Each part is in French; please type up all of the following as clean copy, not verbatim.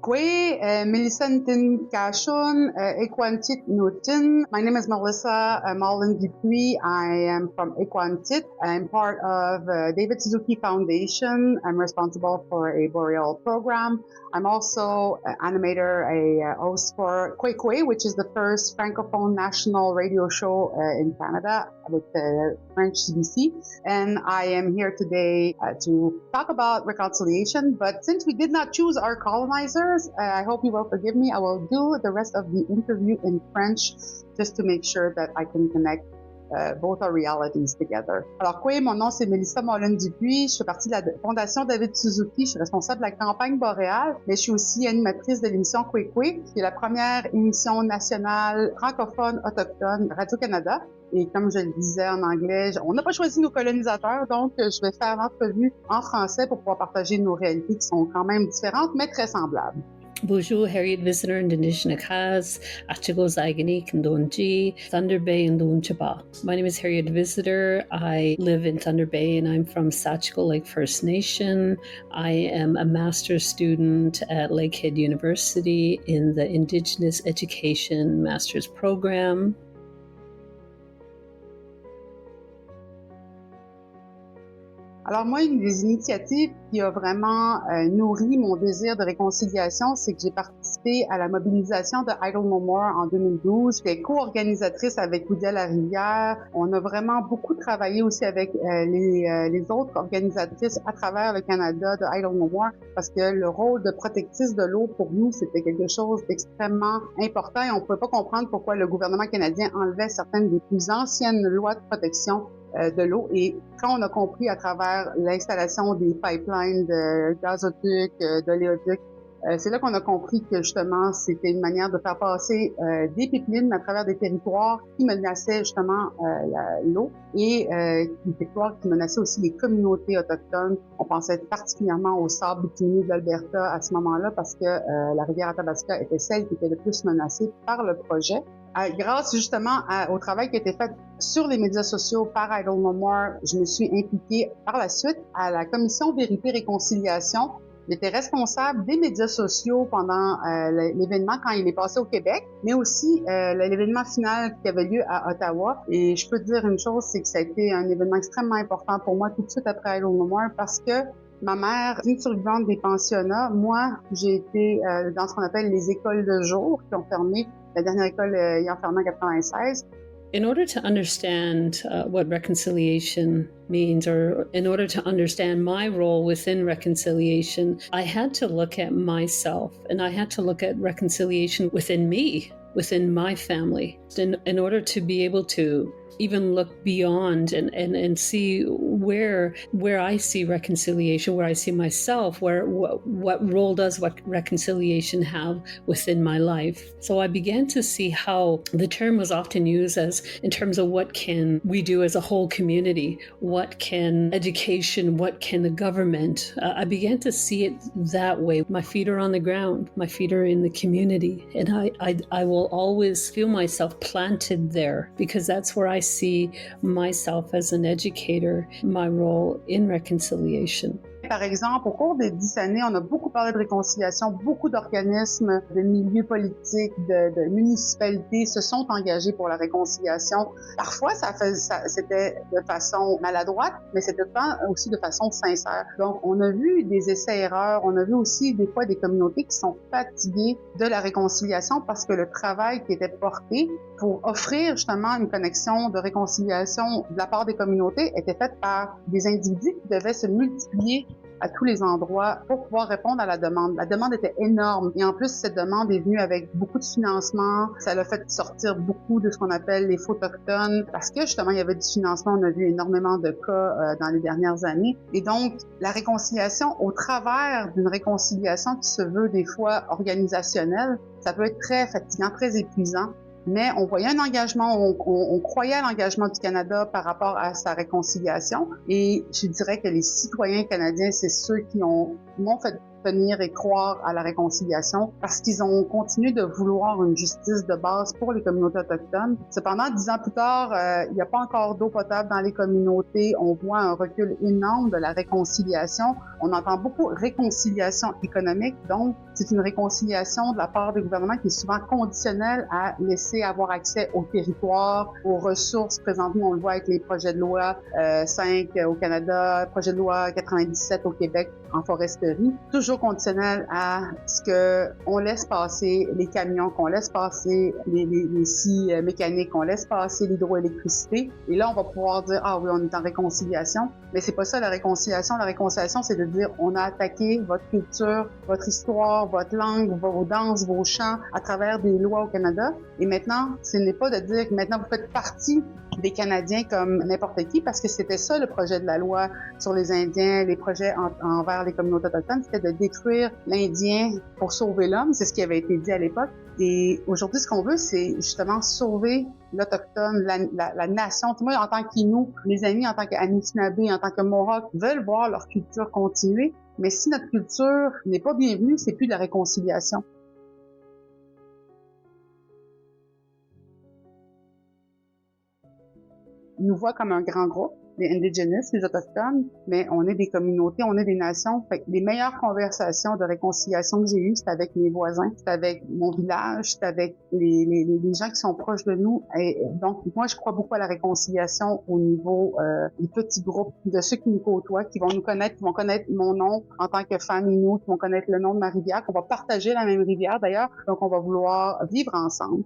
Kwe, Milisantin Kashun, Ekwantit Nutin. My name is Melissa Mullen Dupuis. I am from Ekwantit. I'm part of David Suzuki Foundation. I'm responsible for a boreal program. I'm also an animator, a host for Kwe Kwe, which is the first francophone national radio show in Canada with French CBC. And I am here today to talk about reconciliation. But since we did not choose our colonizers, I hope you will forgive me. I will do the rest of the interview in French just to make sure that I can connect both our realities together. Alors, quoi, mon nom, c'est Melissa Mullen-Dupuis. Je fais partie de la Fondation David Suzuki. Je suis responsable de la campagne boréale, mais je suis aussi animatrice de l'émission Kwe Kwe, qui est la première émission nationale francophone autochtone de Radio-Canada. Et comme je le disais en anglais, on n'a pas choisi nos colonisateurs, donc je vais faire l'entrevue en français pour pouvoir partager nos réalités qui sont quand même différentes, mais très semblables. Bonjour, Harriet Visitor and Anishinaakas, Achigos Aigani, Kandonji, Thunder Bay, and Lunchaba. My name is Harriet Visitor. I live in Thunder Bay and I'm from Sachico Lake First Nation. I am a master's student at Lakehead University in the Indigenous Education Master's Program. Alors moi, une des initiatives qui a vraiment nourri mon désir de réconciliation, c'est que j'ai participé à la mobilisation de Idle No More en 2012. J'étais co-organisatrice avec Oudia Larivière. On a vraiment beaucoup travaillé aussi avec les autres organisatrices à travers le Canada de Idle No More parce que le rôle de protectrice de l'eau, pour nous, c'était quelque chose d'extrêmement important et on ne pouvait pas comprendre pourquoi le gouvernement canadien enlevait certaines des plus anciennes lois de protection de l'eau. Et quand on a compris à travers l'installation des pipelines de gazoduc, d'oléoduc, c'est là qu'on a compris que justement c'était une manière de faire passer des pipelines à travers des territoires qui menaçaient justement l'eau et des territoires qui menaçaient aussi les communautés autochtones. On pensait particulièrement au sable bitumineux de l'Alberta à ce moment-là parce que la rivière Athabasca était celle qui était le plus menacée par le projet. Grâce justement au travail qui a été fait sur les médias sociaux par Idle No More, je me suis impliquée par la suite à la commission Vérité-Réconciliation. J'étais responsable des médias sociaux pendant l'événement quand il est passé au Québec, mais aussi l'événement final qui avait lieu à Ottawa. Et je peux te dire une chose, c'est que ça a été un événement extrêmement important pour moi tout de suite après Idle No More parce que ma mère, une survivante des pensionnats, moi, j'ai été dans ce qu'on appelle les écoles de jour qui ont fermé. La dernière école ayant fermé en 96. In order to understand what reconciliation means, or in order to understand my role within reconciliation, I had to look at myself and I had to look at reconciliation within me, within my family, in order to be able to even look beyond and see where I see reconciliation, where I see myself, what role does what reconciliation have within my life. So I began to see how the term was often used as in terms of what can we do as a whole community, what can education, what can the government. I began to see it that way. My feet are on the ground, my feet are in the community, and I will always feel myself planted there because that's where I see myself as an educator, my role in reconciliation. Par exemple, au cours des 10 années, on a beaucoup parlé de réconciliation, beaucoup d'organismes, de milieux politiques, de municipalités se sont engagés pour la réconciliation. Parfois, c'était de façon maladroite, mais c'était aussi de façon sincère. Donc, on a vu des essais-erreurs, on a vu aussi des fois des communautés qui sont fatiguées de la réconciliation parce que le travail qui était porté pour offrir justement une connexion de réconciliation de la part des communautés était fait par des individus qui devaient se multiplier à tous les endroits pour pouvoir répondre à la demande. La demande était énorme et en plus, cette demande est venue avec beaucoup de financement. Ça l'a fait sortir beaucoup de ce qu'on appelle les photochtones parce que justement, il y avait du financement. On a vu énormément de cas dans les dernières années. Et donc, la réconciliation, au travers d'une réconciliation qui se veut des fois organisationnelle, ça peut être très fatigant, très épuisant. Mais on voyait un engagement, on croyait à l'engagement du Canada par rapport à sa réconciliation. Et je dirais que les citoyens canadiens, c'est ceux qui m'ont fait tenir et croire à la réconciliation parce qu'ils ont continué de vouloir une justice de base pour les communautés autochtones. Cependant, 10 ans plus tard, il n'y a pas encore d'eau potable dans les communautés. On voit un recul énorme de la réconciliation. On entend beaucoup réconciliation économique, donc c'est une réconciliation de la part des gouvernements qui est souvent conditionnelle à laisser avoir accès au territoire, aux ressources. Présentement, on le voit avec les projets de loi 5 au Canada, projet de loi 97 au Québec en foresterie, toujours conditionnel à ce que on laisse passer les camions, qu'on laisse passer les scies mécaniques, qu'on laisse passer l'hydroélectricité. Et là, on va pouvoir dire, ah oui, on est en réconciliation. Mais c'est pas ça la réconciliation. La réconciliation, c'est de dire, on a attaqué votre culture, votre histoire, votre langue, vos danses, vos chants à travers des lois au Canada. Et maintenant, ce n'est pas de dire que maintenant vous faites partie des Canadiens comme n'importe qui, parce que c'était ça le projet de la loi sur les Indiens, les projets envers les communautés autochtones, c'était de détruire l'Indien pour sauver l'homme, c'est ce qui avait été dit à l'époque. Et aujourd'hui, ce qu'on veut, c'est justement sauver l'Autochtone, la nation. Moi, en tant qu'Innu, mes amis en tant qu'Anishinaabe, en tant que Mohawk, veulent voir leur culture continuer, mais si notre culture n'est pas bienvenue, c'est plus de la réconciliation. Ils nous voient comme un grand groupe, les Indigenous, les Autochtones, mais on est des communautés, on est des nations. Fait que les meilleures conversations de réconciliation que j'ai eues, c'est avec mes voisins, c'est avec mon village, c'est avec les gens qui sont proches de nous. Et donc, moi, je crois beaucoup à la réconciliation au niveau des petits groupes, de ceux qui nous côtoient, qui vont nous connaître, qui vont connaître mon nom en tant que femme Innu, qui vont connaître le nom de ma rivière, qu'on va partager la même rivière d'ailleurs, donc on va vouloir vivre ensemble.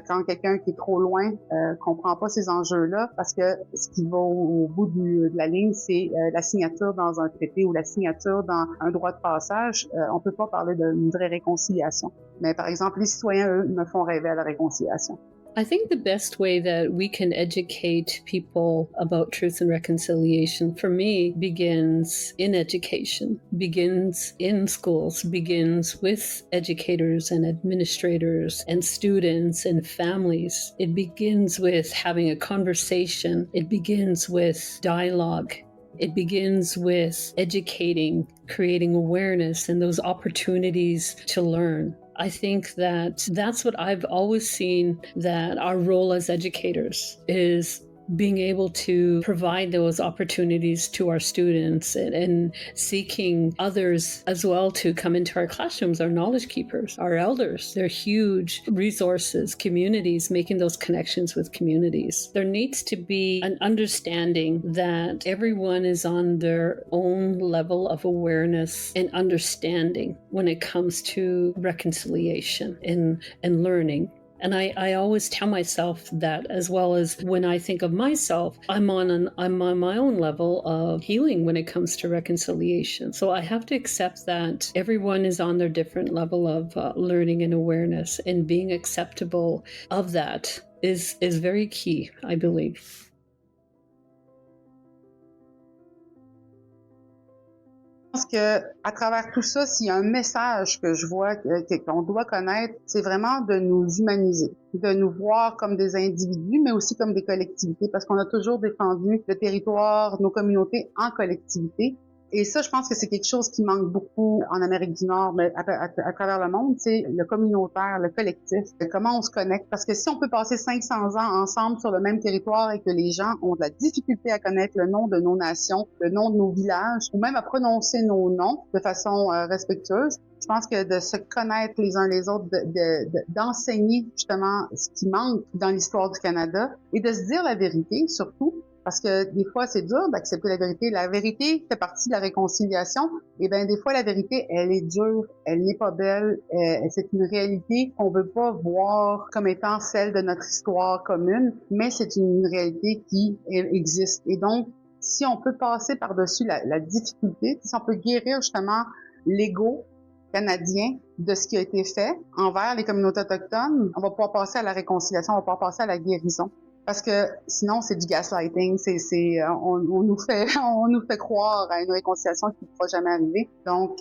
Quand quelqu'un qui est trop loin comprend pas ces enjeux-là, parce que ce qui va au bout de la ligne, c'est la signature dans un traité ou la signature dans un droit de passage. On peut pas parler d'une vraie réconciliation. Mais par exemple, les citoyens, eux, me font rêver à la réconciliation. I think the best way that we can educate people about truth and reconciliation, for me, begins in education, begins in schools, begins with educators and administrators and students and families. It begins with having a conversation. It begins with dialogue. It begins with educating, creating awareness and those opportunities to learn. I think that that's what I've always seen, that our role as educators is being able to provide those opportunities to our students and seeking others as well to come into our classrooms, our knowledge keepers, our elders. They're huge resources, communities, making those connections with communities. There needs to be an understanding that everyone is on their own level of awareness and understanding when it comes to reconciliation and learning. And I always tell myself that, as well as when I think of myself, I'm on my own level of healing when it comes to reconciliation. So I have to accept that everyone is on their different level of learning and awareness, and being acceptable of that is very key, I believe. Je pense que à travers tout ça, s'il y a un message que je vois qu'on doit connaître, c'est vraiment de nous humaniser, de nous voir comme des individus, mais aussi comme des collectivités, parce qu'on a toujours défendu le territoire, nos communautés en collectivité. Et ça, je pense que c'est quelque chose qui manque beaucoup en Amérique du Nord, mais à travers le monde, c'est le communautaire, le collectif, comment on se connecte. Parce que si on peut passer 500 ans ensemble sur le même territoire et que les gens ont de la difficulté à connaître le nom de nos nations, le nom de nos villages, ou même à prononcer nos noms de façon respectueuse, je pense que de se connaître les uns les autres, d'enseigner justement ce qui manque dans l'histoire du Canada et de se dire la vérité surtout. Parce que des fois, c'est dur d'accepter la vérité. La vérité fait partie de la réconciliation. Et bien, des fois, la vérité, elle est dure, elle n'est pas belle. C'est une réalité qu'on veut pas voir comme étant celle de notre histoire commune, mais c'est une réalité qui existe. Et donc, si on peut passer par-dessus la difficulté, si on peut guérir justement l'ego canadien de ce qui a été fait envers les communautés autochtones, on va pouvoir passer à la réconciliation, on va pouvoir passer à la guérison. Parce que sinon, c'est du gaslighting, on nous fait croire à une réconciliation qui ne pourra jamais arriver. Donc,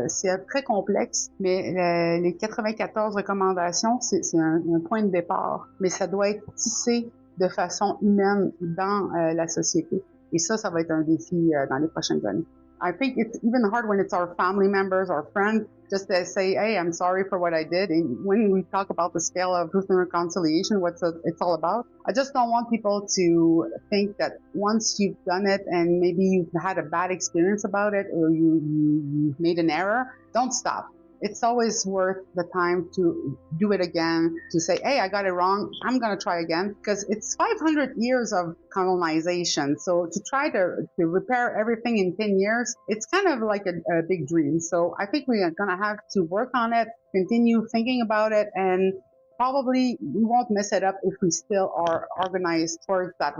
c'est très complexe, mais les 94 recommandations, c'est un point de départ. Mais ça doit être tissé de façon humaine dans la société. Et ça va être un défi dans les prochaines années. I think it's even hard when it's our family members or friends just to say, hey, I'm sorry for what I did. And when we talk about the scale of truth and reconciliation, it's all about, I just don't want people to think that once you've done it and maybe you've had a bad experience about it or you made an error, don't stop. It's always worth the time to do it again, to say, hey, I got it wrong. I'm going to try again, because it's 500 years of colonization. So to try to repair everything in 10 years, it's kind of like a big dream. So I think we are going to have to work on it, continue thinking about it, and probably we won't mess it up if we still are organized towards that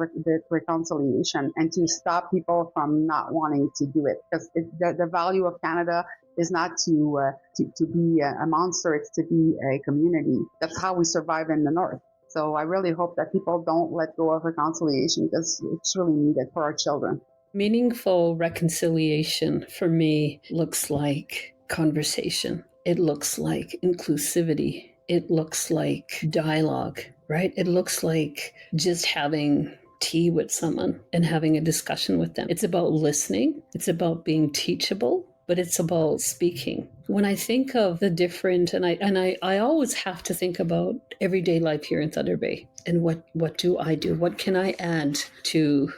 reconciliation and to stop people from not wanting to do it. Because the value of Canada is not to be a monster, it's to be a community. That's how we survive in the North. So I really hope that people don't let go of reconciliation, because it's really needed for our children. Meaningful reconciliation for me looks like conversation. It looks like inclusivity. It looks like dialogue, right? It looks like just having tea with someone and having a discussion with them. It's about listening. It's about being teachable, but it's about speaking. When I think of the different, and I always have to think about everyday life here in Thunder Bay, and what do I do? What can I add to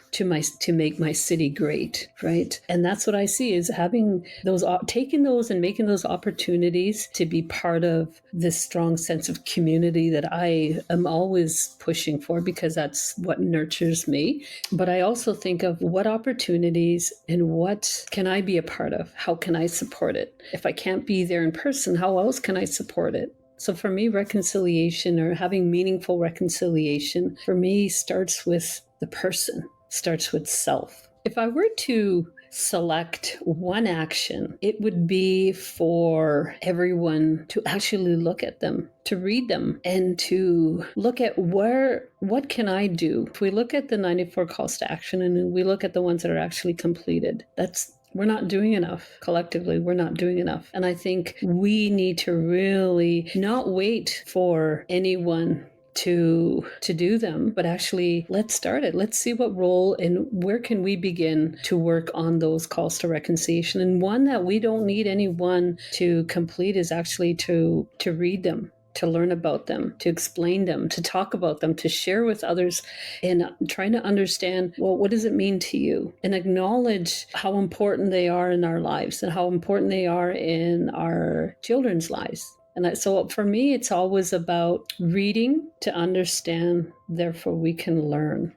make my city great, right? And that's what I see is having those, taking those and making those opportunities to be part of this strong sense of community that I am always pushing for, because that's what nurtures me. But I also think of what opportunities and what can I be a part of? How can I support it? If I can't be there in person, how else can I support it? So for me, reconciliation, or having meaningful reconciliation, for me starts with the person, starts with self. If I were to select one action, it would be for everyone to actually look at them, to read them, and to look at what can I do? If we look at the 94 calls to action and we look at the ones that are actually completed, we're not doing enough. Collectively, we're not doing enough. And I think we need to really not wait for anyone to do them, but actually let's start it. Let's see what role and where can we begin to work on those calls to reconciliation. And one that we don't need anyone to complete is actually to read them, to learn about them, to explain them, to talk about them, to share with others, and trying to understand, well, what does it mean to you? And acknowledge how important they are in our lives and how important they are in our children's lives. And so for me, it's always about reading to understand, therefore we can learn.